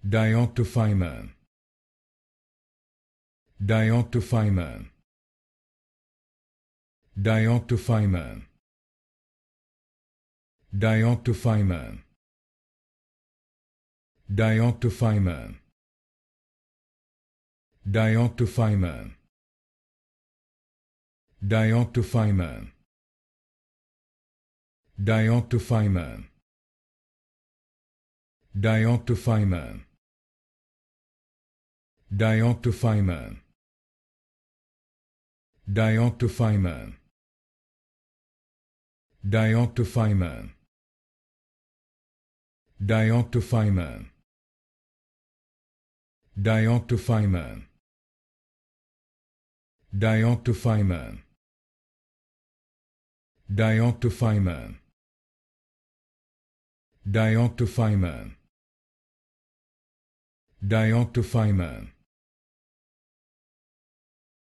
Dioctophyma. Dioctophyma. Dioctophyma. Dioctophyma. Dioctophyma. Dioctophyma. Dioctophyma. Dioctophyma. Dioctophyma. Dioctophyma. Dioctophyma. Dioctophyma. Dioctophyma. Dioctophyma. Dioctophyma. Dioctophyma. Dioctophyma. Dioctophyma.